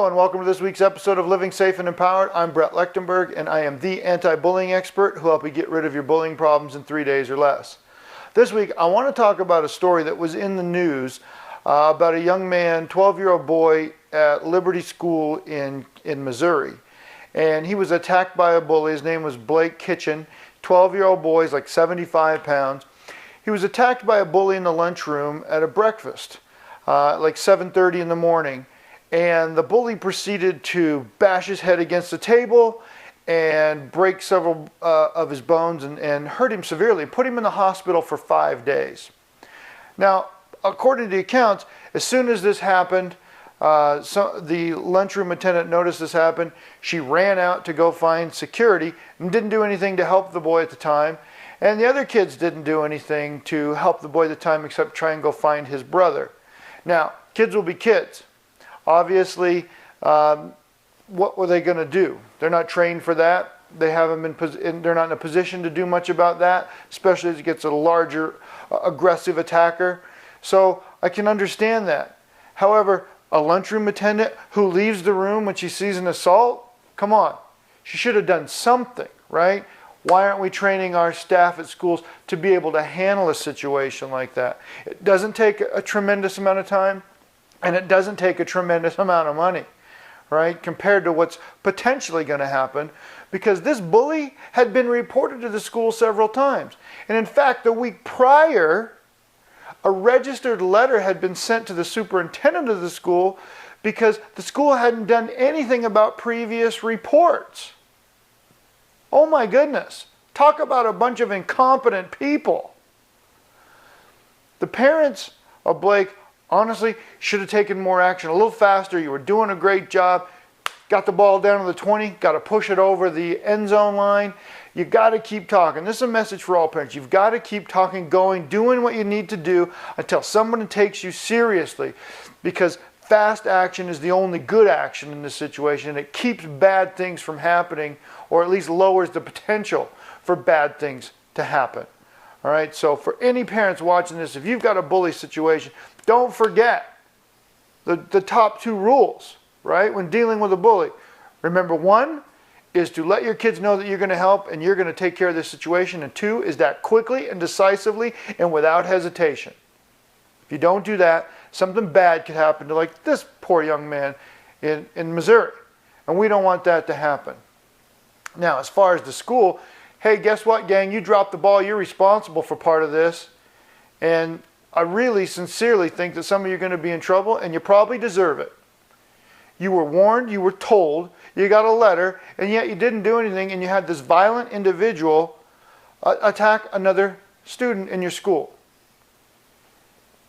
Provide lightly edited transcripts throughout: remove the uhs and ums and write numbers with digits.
Hello and welcome to this week's episode of Living Safe and Empowered. I'm Brett Lechtenberg and I am the anti-bullying expert who will help you get rid of your bullying problems in 3 days or less. This week I want to talk about a story that was in the news about a young man, 12-year-old boy at Liberty School in Missouri. And he was attacked by a bully. His name was Blake Kitchen. 12-year-old boy, he's like 75 pounds. He was attacked by a bully in the lunchroom at a breakfast, like 7:30 in the morning. And the bully proceeded to bash his head against the table and break several of his bones and hurt him severely, put him in the hospital for 5 days. Now, according to the accounts, as soon as this happened, the lunchroom attendant noticed this happened. She ran out to go find security and didn't do anything to help the boy at the time. And the other kids didn't do anything to help the boy at the time except try and go find his brother. Now, kids will be kids. Obviously, what were they going to do? They're not trained for that. They haven't been. They're not in a position to do much about that, especially as it gets a larger, aggressive attacker. So I can understand that. However, a lunchroom attendant who leaves the room when she sees an assault, come on, she should have done something, right? Why aren't we training our staff at schools to be able to handle a situation like that? It doesn't take a tremendous amount of time. And it doesn't take a tremendous amount of money, right, compared to what's potentially going to happen, because this bully had been reported to the school several times. And in fact, the week prior, a registered letter had been sent to the superintendent of the school because the school hadn't done anything about previous reports. Oh my goodness. Talk about a bunch of incompetent people. The parents of Blake honestly should have taken more action a little faster. You were doing a great job. Got the ball down to the 20. Got to push it over the end zone line. You got to keep talking. This is a message for all parents. You've got to keep talking, going, doing what you need to do until someone takes you seriously, because fast action is the only good action in this situation. It keeps bad things from happening, or at least lowers the potential for bad things to happen. All right, so for any parents watching this, if you've got a bully situation, don't forget the top two rules, right, when dealing with a bully. Remember, one is to let your kids know that you're going to help and you're going to take care of this situation. And two is that quickly and decisively and without hesitation. If you don't do that, something bad could happen to like this poor young man in Missouri. And we don't want that to happen. Now, as far as the school, hey, guess what, gang? You dropped the ball. You're responsible for part of this. And I really sincerely think that some of you are going to be in trouble, and you probably deserve it. You were warned, you were told, you got a letter, and yet you didn't do anything, and you had this violent individual attack another student in your school.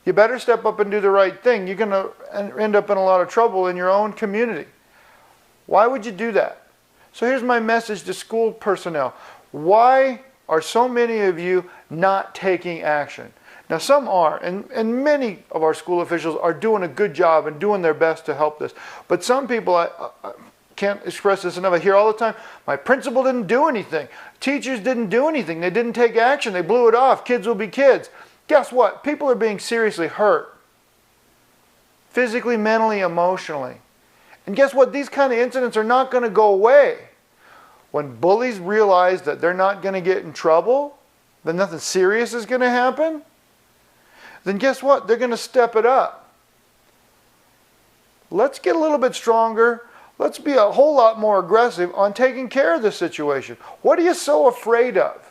You better step up and do the right thing. You're going to end up in a lot of trouble in your own community. Why would you do that? So here's my message to school personnel. Why are so many of you not taking action? Now, some are, and many of our school officials are doing a good job and doing their best to help this. But some people, I can't express this enough, I hear all the time, my principal didn't do anything. Teachers didn't do anything. They didn't take action. They blew it off. Kids will be kids. Guess what? People are being seriously hurt. Physically, mentally, emotionally. And guess what? These kind of incidents are not going to go away. When bullies realize that they're not going to get in trouble, that nothing serious is going to happen, then guess what? They're going to step it up. Let's get a little bit stronger. Let's be a whole lot more aggressive on taking care of this situation. What are you so afraid of?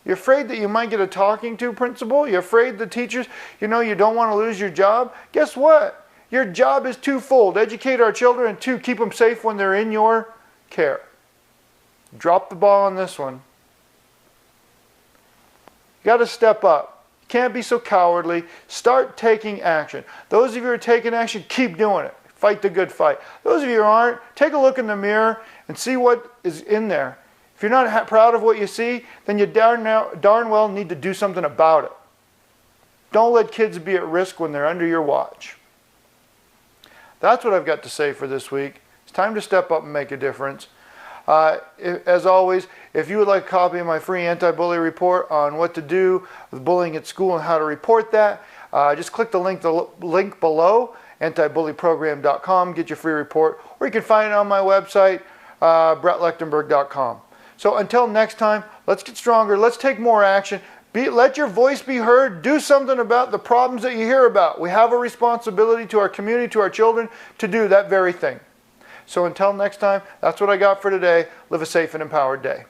You're afraid that you might get a talking to principal? You're afraid the teachers, you don't want to lose your job? Guess what? Your job is twofold. Educate our children, and two, keep them safe when they're in your care. Drop the ball on this one. You got to step up. Can't be so cowardly. Start taking action. Those of you who are taking action, keep doing it. Fight the good fight. Those of you who aren't, take a look in the mirror and see what is in there. If you're not proud of what you see, then you darn well need to do something about it. Don't let kids be at risk when they're under your watch. That's what I've got to say for this week. It's time to step up and make a difference. As always, if you would like a copy of my free anti-bully report on what to do with bullying at school and how to report that, just click the link below antibullyprogram.com, get your free report, or you can find it on my website, brettlechtenberg.com. So until next time, let's get stronger, let's take more action, let your voice be heard, do something about the problems that you hear about. We have a responsibility to our community, to our children, to do that very thing. So until next time, that's what I got for today. Live a safe and empowered day.